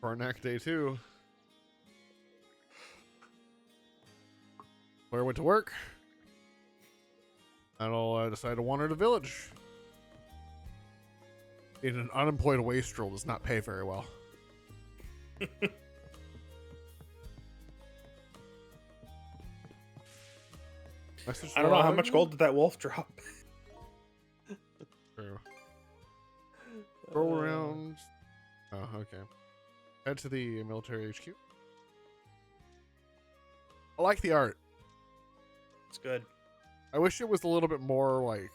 Karnak day 2. Claire went to work. And I'll decide to wander the village. In an unemployed wastrel does not pay very well. I don't know how much gold did that wolf drop. True. Roll around. Oh, okay. Head to the military HQ. I like the art. It's good. I wish it was a little bit more like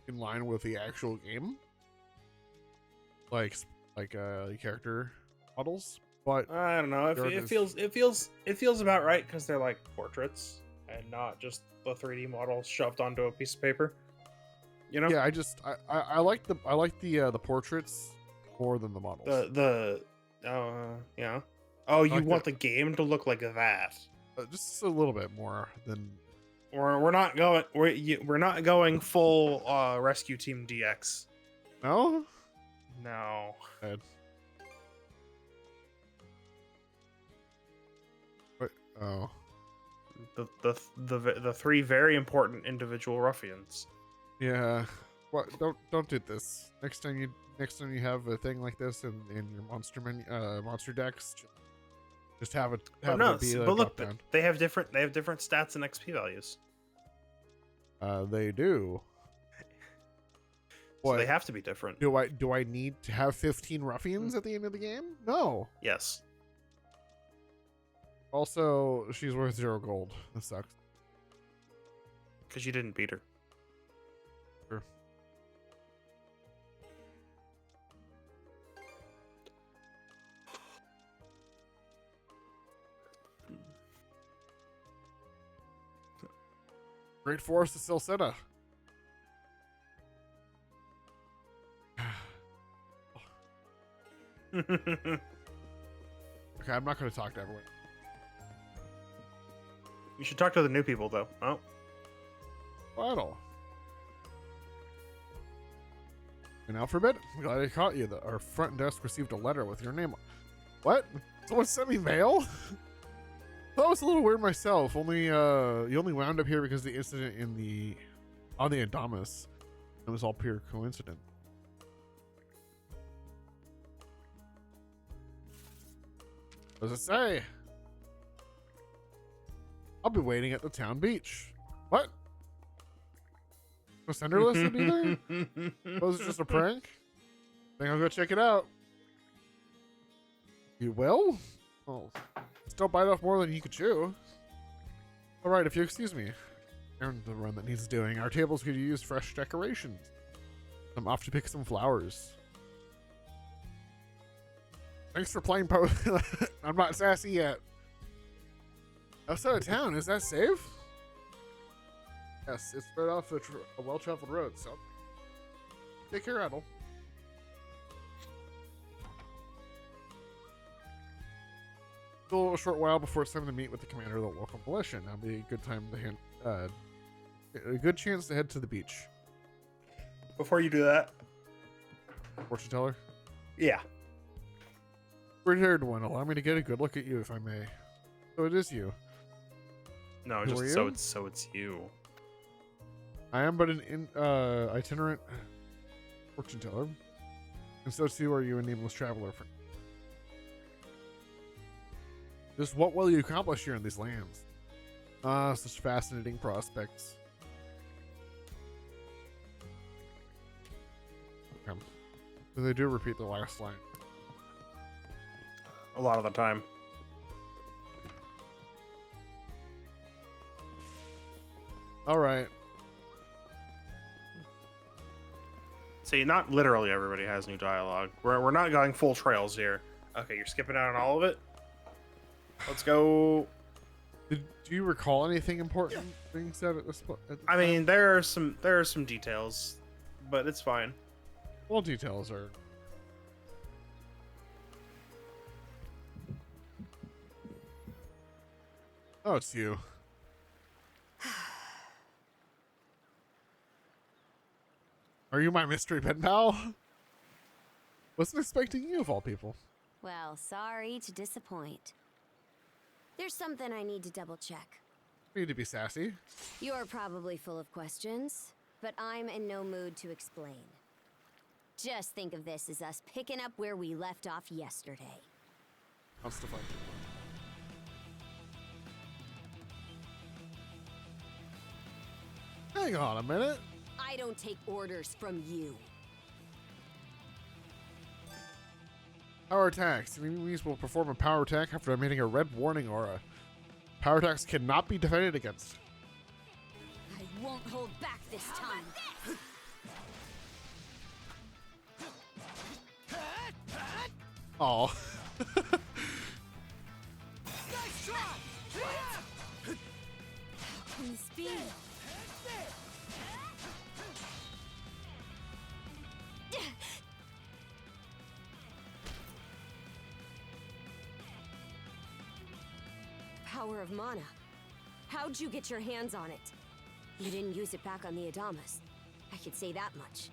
in line with the actual game, like character models. But I don't know. It feels about right because they're like portraits and not just the 3D models shoved onto a piece of paper. You know? Yeah, I like the portraits more than the models. Yeah. Oh, you like want the game to look like that? Just a little bit more than. We're not going full Rescue Team DX. No. No. Bad. What? Oh. The three very important individual ruffians. Yeah. What? Don't do this. Next time you have a thing like this in your monster decks, just have it be a but look, drop down. they have different stats and XP values. They do. So they have to be different. Do I need to have 15 ruffians at the end of the game? No. Yes. Also, she's worth 0 gold. That sucks. Because you didn't beat her. Sure. Great Forest of Silseta. Okay, I'm not going to talk to everyone. You should talk to the new people, though. Oh. Vital. And Alphabet, I'm glad I caught you. Our front desk received a letter with your name on. What? Someone sent me mail? That was a little weird myself. You only wound up here because of the incident on the Adamus. It was all pure coincidence. What does it say? I'll be waiting at the town beach. What? Was sender listed either? Was it just a prank? Think I'll go check it out. You will? Oh, still bite off more than you could chew. All right, if you excuse me. Errand the run that needs doing. Our tables could use fresh decorations. I'm off to pick some flowers. Thanks for playing I'm not sassy yet. Outside of town, is that safe? Yes, it's right off a well-traveled road, so take care, Adel. Still a short while before it's time to meet with the commander of the local militia. Now be a good time to a good chance to head to the beach. Before you do that, Fortune teller. yeah. Red-haired one, allow me to get a good look at you, if I may. So it is you. No, Who are just you? so it's you. I am but an itinerant fortune teller, and so too are you, a nameless traveler. Just what will you accomplish here in these lands? Such fascinating prospects. Okay. So they do repeat the last line. A lot of the time. All right. See, not literally everybody has new dialogue. We're not going full trails here. Okay, you're skipping out on all of it? Let's go. Do you recall anything important being said at this point? I mean, there are some details, but it's fine. All details are. Oh, it's you. Are you my mystery pen pal? Wasn't expecting you of all people. Well, sorry to disappoint. There's something I need to double check. Need to be sassy. You're probably full of questions, but I'm in no mood to explain. Just think of this as us picking up where we left off yesterday. Wants to fight. Hang on a minute. I don't take orders from you. Power attacks. Enemies will perform a power attack after emitting a red warning aura. Power attacks cannot be defended against. I won't hold back this time. Oh. Speed. Power of mana. How'd you get your hands on it? You didn't use it back on the Adamas. I could say that much.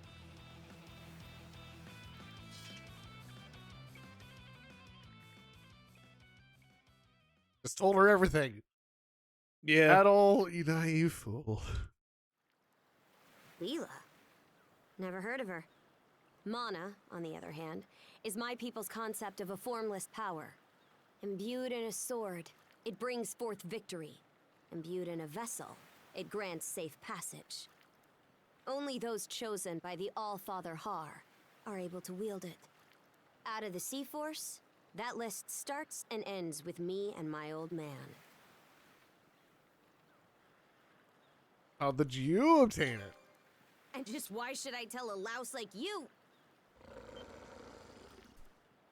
Just told her everything. Yeah. Battle, you naive fool. Leela? Never heard of her. Mana, on the other hand, is my people's concept of a formless power. Imbued in a sword, it brings forth victory. Imbued in a vessel, it grants safe passage. Only those chosen by the All-Father Har are able to wield it. Out of the Sea Force, that list starts and ends with me and my old man. How did you obtain it? And just why should I tell a louse like you?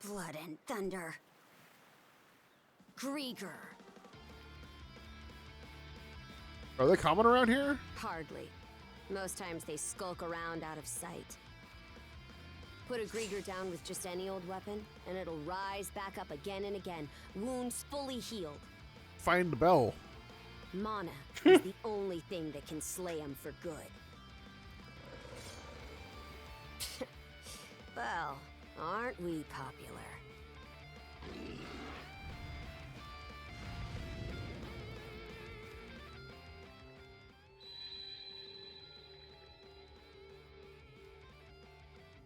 Blood and thunder. Grieger. Are they common around here? Hardly. Most times they skulk around out of sight. Put a Grieger down with just any old weapon, and it'll rise back up again and again, wounds fully healed. Find the bell. Mana is the only thing that can slay him for good. Well, aren't we popular?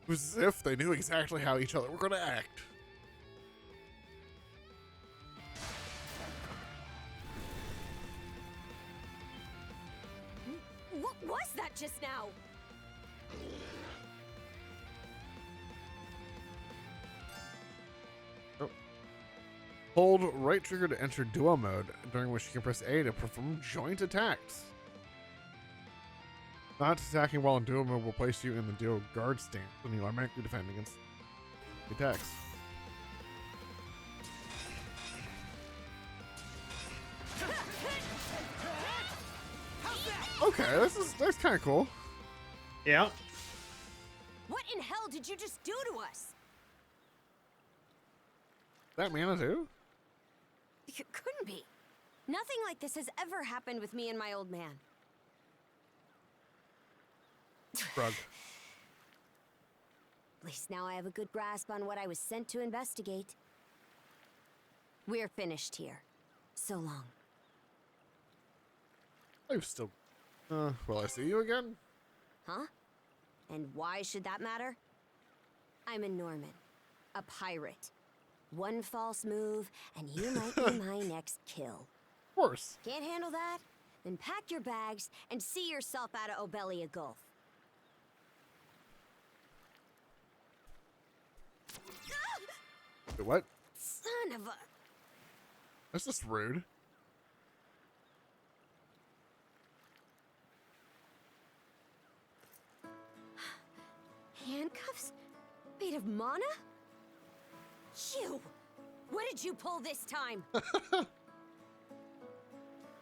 It was as if they knew exactly how each other were going to act. What was that just now? Oh. Hold right trigger to enter duo mode, during which you can press A to perform joint attacks. Not attacking while in duo mode will place you in the duo guard stance when you automatically defend against the attacks. Okay, that's kind of cool. Yeah. What in hell did you just do to us? That mana too? It couldn't be. Nothing like this has ever happened with me and my old man. Shrug. At least now I have a good grasp on what I was sent to investigate. We're finished here. So long. I'm still. Will I see you again? Huh? And why should that matter? I'm a Norman. A pirate. One false move, and you might be my next kill. Of course. Can't handle that? Then pack your bags and see yourself out of Obelia Gulf. What? Son of a... That's just rude. Handcuffs? Made of mana? You! What did you pull this time?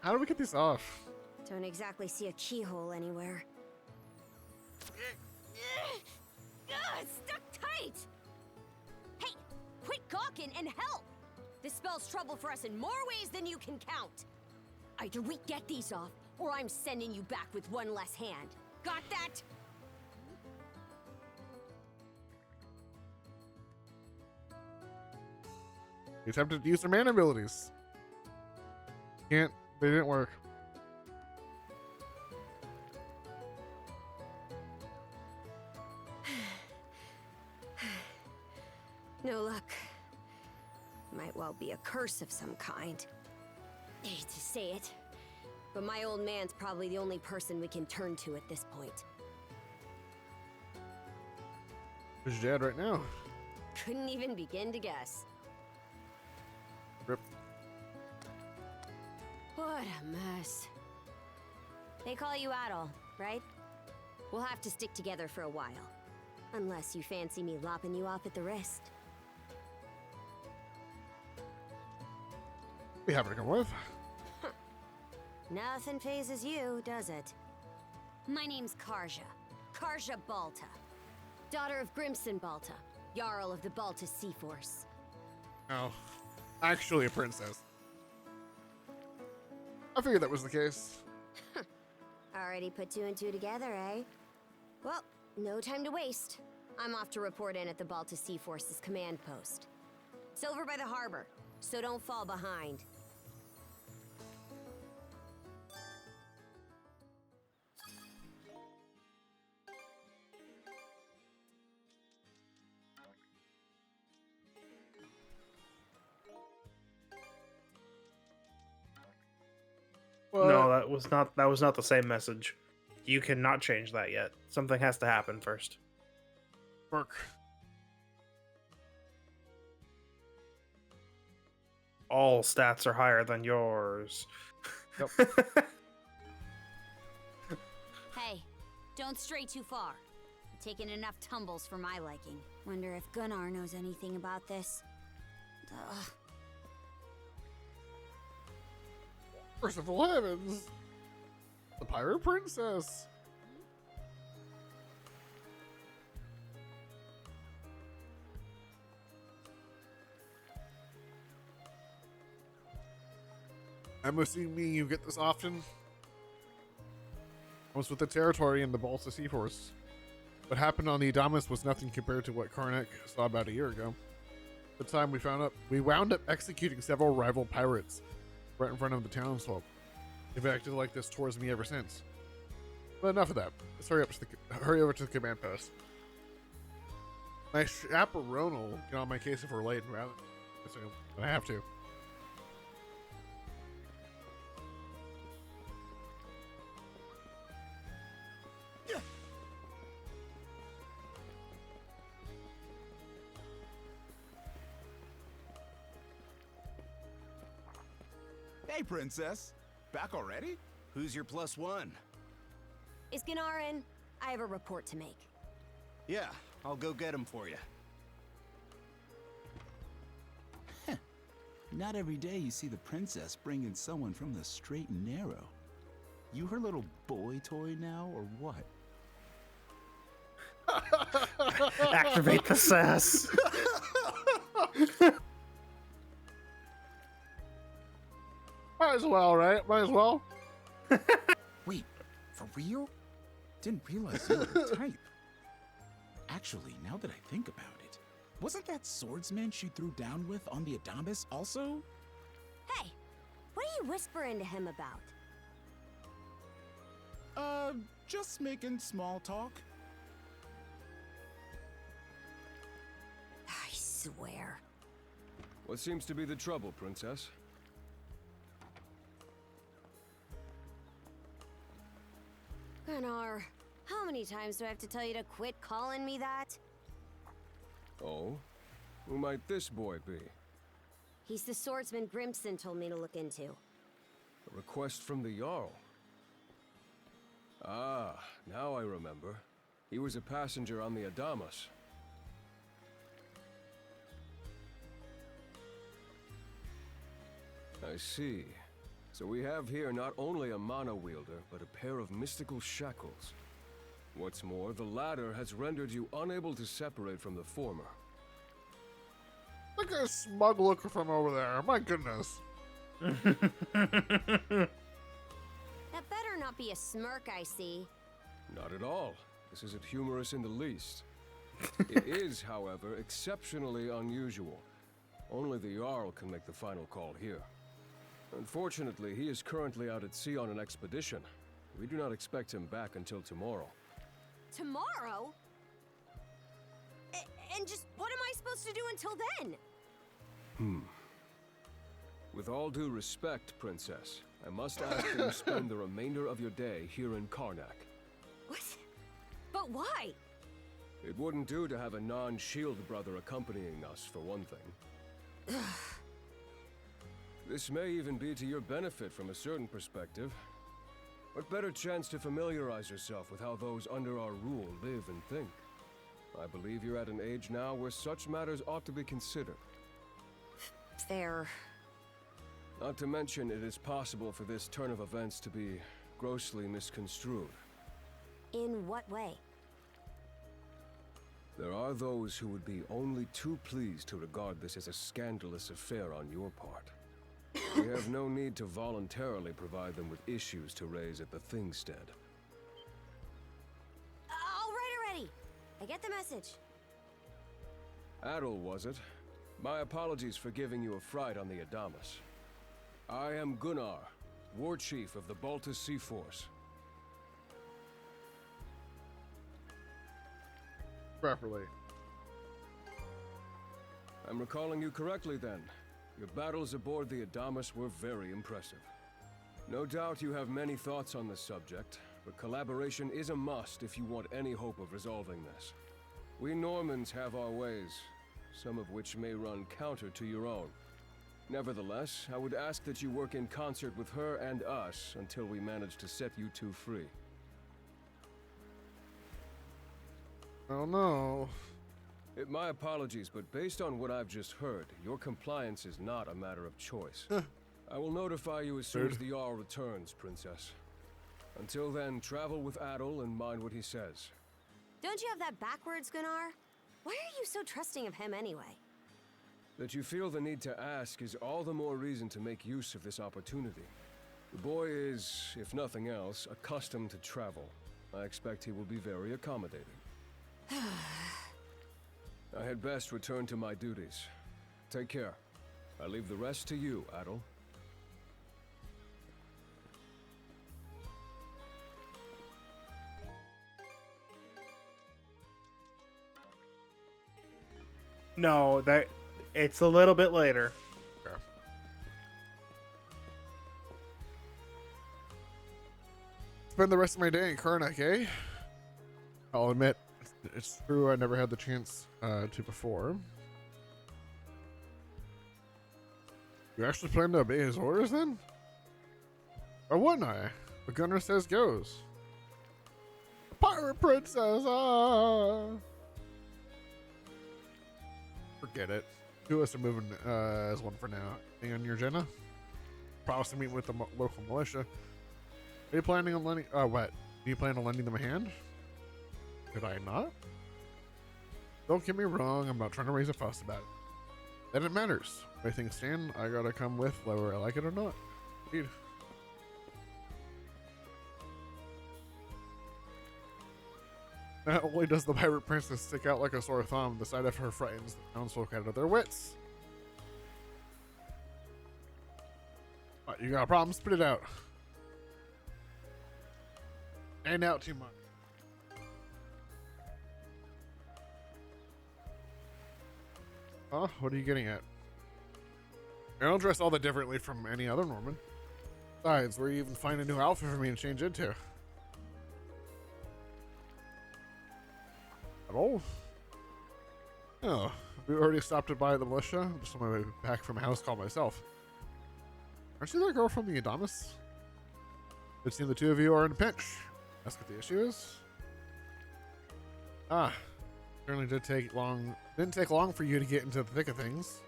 How do we get these off? Don't exactly see a keyhole anywhere. Stuck tight! Hey, quit gawking and help! This spells trouble for us in more ways than you can count. Either we get these off, or I'm sending you back with one less hand. Got that? They attempted to use their man abilities. They didn't work. No luck. Might well be a curse of some kind. I hate to say it, but my old man's probably the only person we can turn to at this point. Who's your dad right now? Couldn't even begin to guess. Rip. What a mess. They call you Adol, right? We'll have to stick together for a while. Unless you fancy me lopping you off at the wrist. Be happy to come with. Nothing phases you, does it? My name's Karja. Karja Balta. Daughter of Grimson Balta, Jarl of the Balta Sea Force. Oh, actually a princess. I figured that was the case. Already put two and two together, eh? Well, no time to waste. I'm off to report in at the Balta Sea Force's command post. It's over by the harbor, so don't fall behind. What? No, that was not the same message. You cannot change that yet. Something has to happen first. Work. All stats are higher than yours. Yep. Hey, don't stray too far. You've taken enough tumbles for my liking. Wonder if Gunnar knows anything about this. Ugh. Merciful heavens! The pirate princess! I'm assuming you get this often. Comes with the territory in the Balsa Sea Force. What happened on the Adamas was nothing compared to what Karnak saw about a year ago. At the time we wound up executing several rival pirates right in front of the townsfolk. They've acted like this towards me ever since. But enough of that. Let's hurry over to the command post. My chaperone will get on my case if we're late, rather. I have to. Hey, princess. Back already? Who's your plus one? Is Gunnar in? I have a report to make. Yeah, I'll go get him for you. Not every day you see the princess bringing someone from the straight and narrow. You her little boy toy now, or what? Activate the sass. Might as well, right? Might as well. Wait, for real? Didn't realize you were the type. Actually, now that I think about it, wasn't that swordsman she threw down with on the Adamas also? Hey, what are you whispering to him about? Just making small talk. I swear. What seems to be the trouble, Princess? Gunnar, how many times do I have to tell you to quit calling me that? Oh? Who might this boy be? He's the swordsman Grimson told me to look into. A request from the Jarl. Ah, now I remember. He was a passenger on the Adamas. I see. So we have here not only a mana wielder, but a pair of mystical shackles. What's more, the latter has rendered you unable to separate from the former. Look at this smug look from over there. My goodness. That better not be a smirk I see. Not at all. This isn't humorous in the least. It is, however, exceptionally unusual. Only the Jarl can make the final call here. Unfortunately, he is currently out at sea on an expedition. We do not expect him back until tomorrow. Tomorrow? And just what am I supposed to do until then? With all due respect, Princess, I must ask that you spend the remainder of your day here in Karnak. What? But why? It wouldn't do to have a non-shield brother accompanying us, for one thing. This may even be to your benefit from a certain perspective. What better chance to familiarize yourself with how those under our rule live and think? I believe you're at an age now where such matters ought to be considered. Fair. Not to mention, it is possible for this turn of events to be grossly misconstrued. In what way? There are those who would be only too pleased to regard this as a scandalous affair on your part. We have no need to voluntarily provide them with issues to raise at the Thingstead. All right already. I get the message. Adel, was it? My apologies for giving you a fright on the Adamas. I am Gunnar, War Chief of the Baltus Sea Force. Properly. I'm recalling you correctly then. Your battles aboard the Adamas were very impressive. No doubt you have many thoughts on this subject, but collaboration is a must if you want any hope of resolving this. We Normans have our ways, some of which may run counter to your own. Nevertheless, I would ask that you work in concert with her and us until we manage to set you two free. Oh no. My apologies, but based on what I've just heard, your compliance is not a matter of choice. I will notify you as soon as the Jarl returns, Princess. Until then, travel with Adel and mind what he says. Don't you have that backwards, Gunnar? Why are you so trusting of him anyway? That you feel the need to ask is all the more reason to make use of this opportunity. The boy is, if nothing else, accustomed to travel. I expect he will be very accommodating. I had best return to my duties. Take care. I leave the rest to you, Adel. No, it's a little bit later. Okay. Spend the rest of my day in Karnak, eh? I'll admit, it's true I never had the chance to before. You actually plan to obey his orders then? Or wouldn't I? What Gunnar says goes. Pirate princess! Ah! Forget it. Two of us are moving as one for now. Hang on your agenda. Promise to meet with the local militia. Are you planning on lending? What? Do you plan on lending them a hand? Did I not? Don't get me wrong. I'm not trying to raise a fuss about it. Then it matters. The way things stand, I gotta come with whether I like it or not. Indeed. Not only does the pirate princess stick out like a sore thumb, the sight of her frightens the townsfolk out of their wits. What, you got a problem? Spit it out. And out too much. Huh? What are you getting at? I don't dress all that differently from any other Norman. Besides, where do you even find a new outfit for me to change into? At all? Oh, we already stopped by the militia. I'm just on my way back from a house call myself. Aren't you that girl from the Adamas? It seems the two of you are in a pinch. Ask what the issue is. Ah, certainly didn't take long for you to get into the thick of things.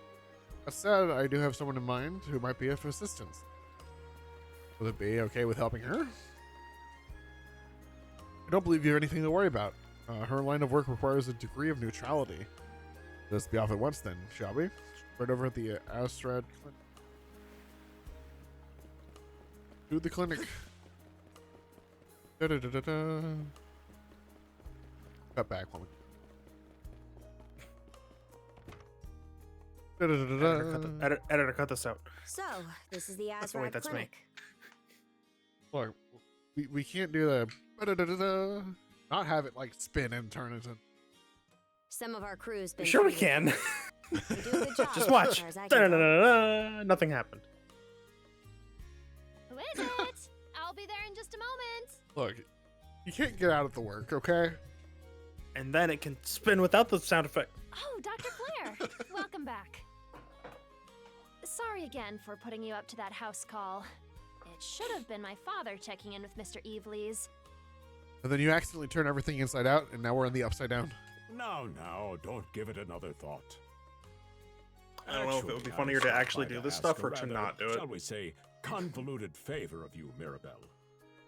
That said, I do have someone in mind who might be of assistance. Will it be okay with helping her? I don't believe you have anything to worry about. Her line of work requires a degree of neutrality. Let's be off at once then, shall we? Right over at the Astrad clinic. To the clinic. Da-da-da-da-da. Cut back one. Da-da-da-da-da. Editor, cut this out. So, this is the That's- wait, Azrad that's me. Clinic. Look, we can't do the da-da-da-da-da. Not have it like spin and turn into. Some of our crew's been Sure we treated- can. They do a good job, Just as watch. far as I can tell. Da-da-da-da-da. Nothing happened. Who is it? I'll be there in just a moment. Look, you can't get out of the work, okay? And then it can spin without the sound effect. Oh, Dr. Claire. Welcome back. Sorry again for putting you up to that house call. It should have been my father checking in with Mr. Evelees. And then you accidentally turn everything inside out, and now we're in the upside down. Now, don't give it another thought. I don't know if it would be Actually, funnier I to was actually trying do this ask stuff a or to rather, not do it. Shall we say, convoluted favor of you, Mirabelle.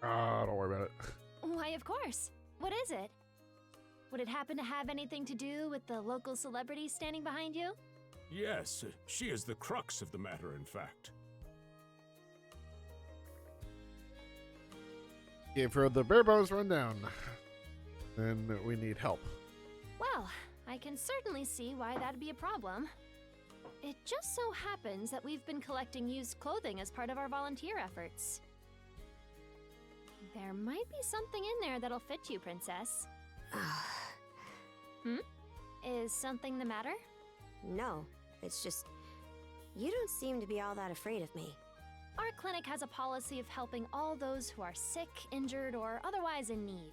Don't worry about it. Why, of course. What is it? Would it happen to have anything to do with the local celebrity standing behind you? Yes, she is the crux of the matter, in fact. Gave her the bare bones rundown. Then we need help. Well, I can certainly see why that'd be a problem. It just so happens that we've been collecting used clothing as part of our volunteer efforts. There might be something in there that'll fit you, Princess. Is something the matter? No, it's just you don't seem to be all that afraid of me. Our clinic has a policy of helping all those who are sick, injured, or otherwise in need.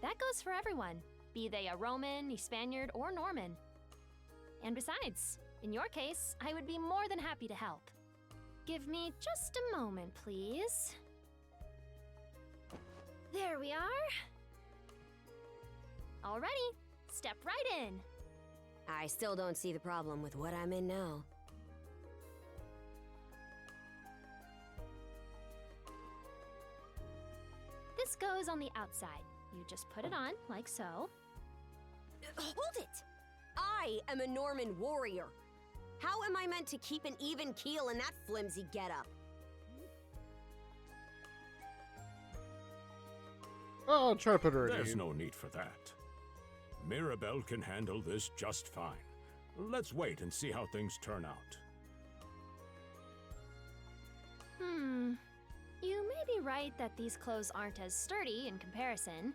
That goes for everyone, be they a Roman, a Spaniard, or Norman. And besides, in your case, I would be more than happy to help. Give me just a moment, please. There we are. Alrighty, step right in. I still don't see the problem with what I'm in now. This goes on the outside. You just put it on, like so. Hold it! I am a Norman warrior. How am I meant to keep an even keel in that flimsy getup? I'll try to put her in. There's no need for that. Mirabelle can handle this just fine. Let's wait and see how things turn out. You may be right that these clothes aren't as sturdy in comparison.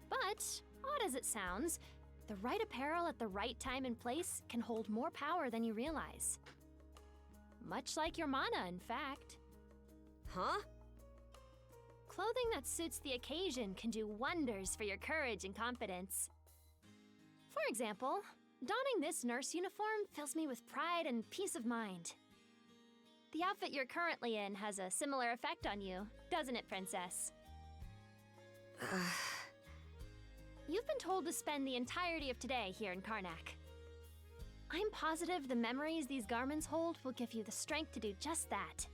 But, odd as it sounds, the right apparel at the right time and place can hold more power than you realize. Much like your mana, in fact. Huh? Clothing that suits the occasion can do wonders for your courage and confidence. For example, donning this nurse uniform fills me with pride and peace of mind. The outfit you're currently in has a similar effect on you, doesn't it, Princess? You've been told to spend the entirety of today here in Karnak. I'm positive the memories these garments hold will give you the strength to do just that.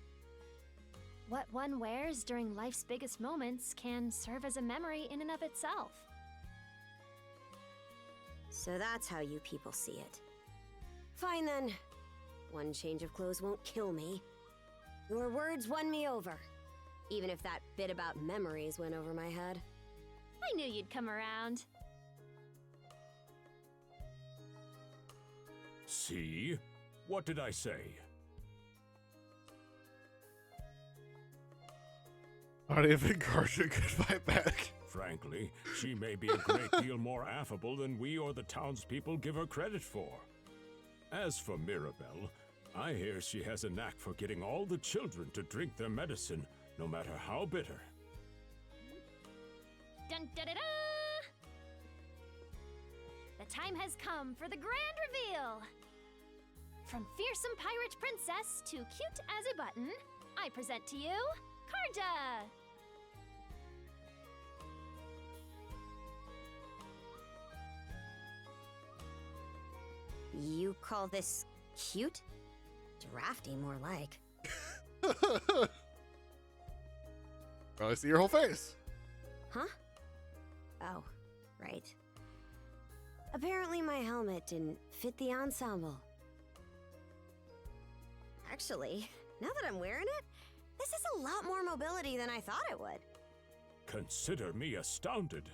What one wears during life's biggest moments can serve as a memory in and of itself. So that's how you people see it. Fine then. One change of clothes won't kill me. Your words won me over. Even if that bit about memories went over my head. I knew you'd come around. See? What did I say? Not even Karja could fight back. Frankly, she may be a great deal more affable than we or the townspeople give her credit for. As for Mirabelle, I hear she has a knack for getting all the children to drink their medicine, no matter how bitter. Dun da da da! The time has come for the grand reveal! From fearsome pirate princess to cute as a button, I present to you, Karja! You call this cute? Drafty, more like. Well, I see your whole face. Huh? Oh, right. Apparently my helmet didn't fit the ensemble. Actually, now that I'm wearing it, this is a lot more mobility than I thought it would. Consider me astounded.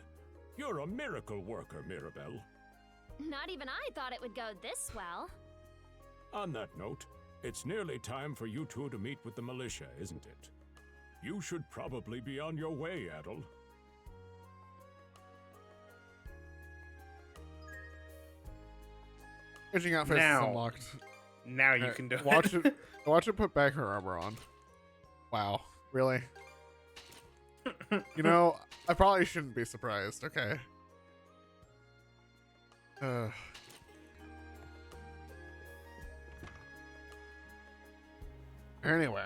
You're a miracle worker, Mirabelle. Not even I thought it would go this well. On that note, it's nearly time for you two to meet with the militia, isn't it? You should probably be on your way, Adel. Changing outfits is Now. unlocked. Now you Alright, can do it. Watch it put back her armor on. Wow, really? You know, I probably shouldn't be surprised. Okay. Anyway,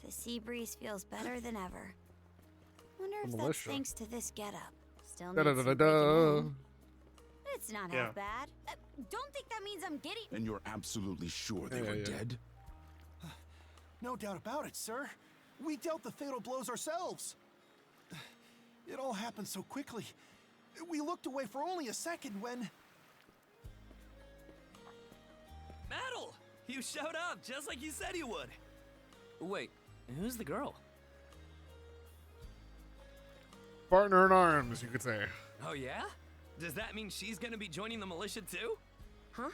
The sea breeze feels better than ever. Wonder if that's militia. thanks to this getup. Still needs some breaking da-da-da-da-da. in. It's not Yeah. half bad. Don't think that means I'm giddy. And you're absolutely sure they Yeah, were yeah. dead? No doubt about it, sir. We dealt the fatal blows ourselves. It all happened so quickly. We looked away for only a second when... Adel! You showed up just like you said you would. Wait, who's the girl? Partner in arms, you could say. Oh yeah? Does that mean she's gonna be joining the militia too? Huh?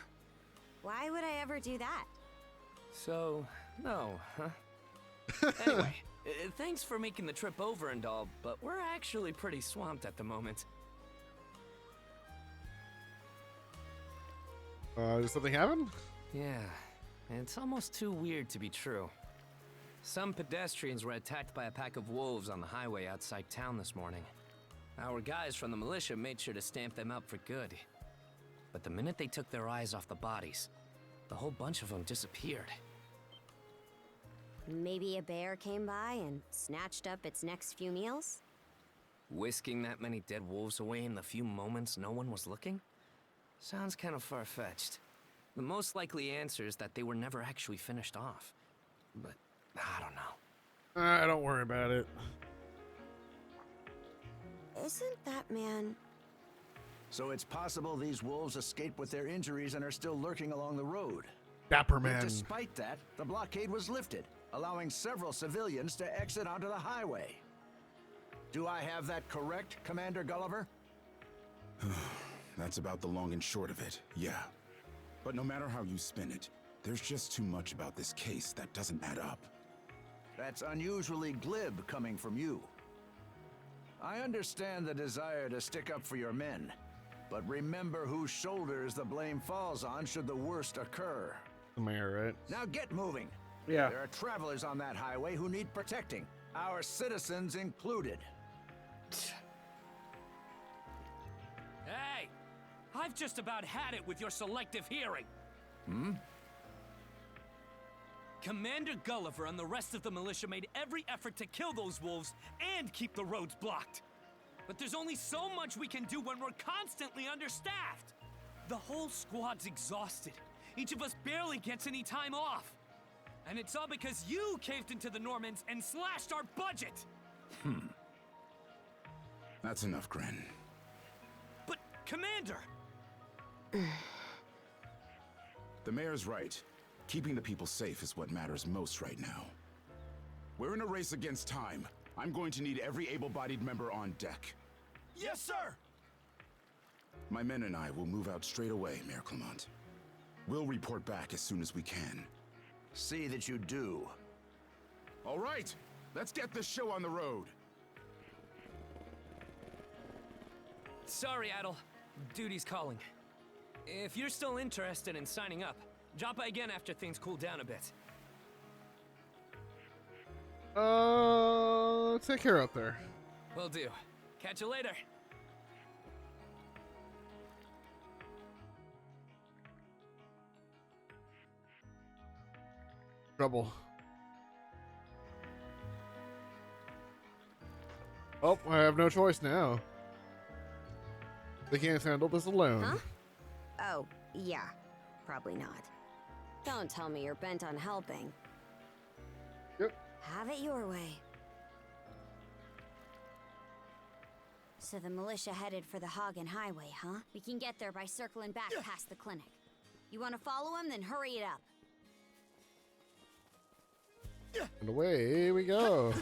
Why would I ever do that? So, no, huh? Anyway, thanks for making the trip over and all, but we're actually pretty swamped at the moment. Did something happen? Yeah, it's almost too weird to be true. Some pedestrians were attacked by a pack of wolves on the highway outside town this morning. Our guys from the militia made sure to stamp them out for good. But the minute they took their eyes off the bodies, the whole bunch of them disappeared. Maybe a bear came by and snatched up its next few meals? Whisking that many dead wolves away in the few moments no one was looking? Sounds kind of far-fetched. The most likely answer is that they were never actually finished off. But I don't know. Don't worry about it. Isn't that man... So it's possible these wolves escaped with their injuries and are still lurking along the road. Dapper Yet man. despite that, the blockade was lifted, allowing several civilians to exit onto the highway. Do I have that correct, Commander Gulliver? That's about the long and short of it, yeah. But no matter how you spin it, there's just too much about this case that doesn't add up. That's unusually glib coming from you. I understand the desire to stick up for your men, but remember whose shoulders the blame falls on should the worst occur. The mayor, right? Now get moving. Yeah. There are travelers on that highway who need protecting, our citizens included. Hey! I've just about had it with your selective hearing. Commander Gulliver and the rest of the militia made every effort to kill those wolves and keep the roads blocked. But there's only so much we can do when we're constantly understaffed. The whole squad's exhausted. Each of us barely gets any time off. And it's all because you caved into the Normans and slashed our budget. That's enough, Gren. But, Commander! The mayor's right. Keeping the people safe is what matters most right now. We're in a race against time. I'm going to need every able-bodied member on deck. Yes, sir! My men and I will move out straight away, Mayor Clement. We'll report back as soon as we can. See that you do. All right, let's get this show on the road. Sorry, Adel. Duty's calling. If you're still interested in signing up, drop by again after things cool down a bit. Take care out there. Will do. Catch you later. Trouble. Oh, I have no choice now. They can't handle this alone. Huh? Oh, yeah. Probably not. Don't tell me you're bent on helping. Yep. Have it your way. So the militia headed for the Hagen Highway, huh? We can get there by circling back past the clinic. You want to follow him? Then hurry it up. And away we go.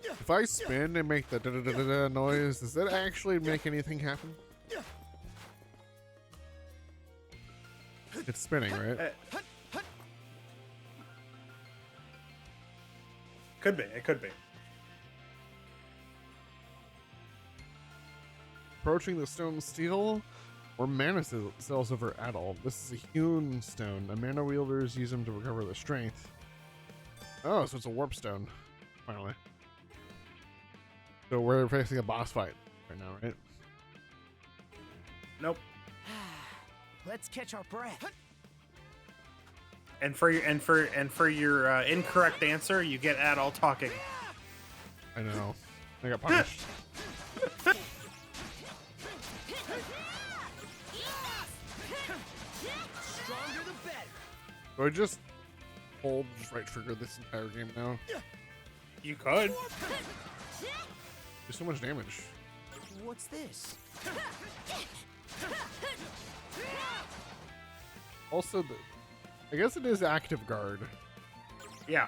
If I spin and make the da-da-da-da-da noise, does that actually make anything happen? It's spinning, right? Could be. It could be. Approaching the stone steel or mana cells over Adel. This is a hewn stone. The mana wielders use them to recover their strength. Oh, so it's a warp stone. Finally. So we're facing a boss fight right now, right? Nope. Let's catch our breath. And for your incorrect answer, you get Adol talking. I know. I got punished. Stronger the better. Do I just hold right trigger this entire game now? You could. Do so much damage. What's this? Also, I guess it is active guard. Yeah.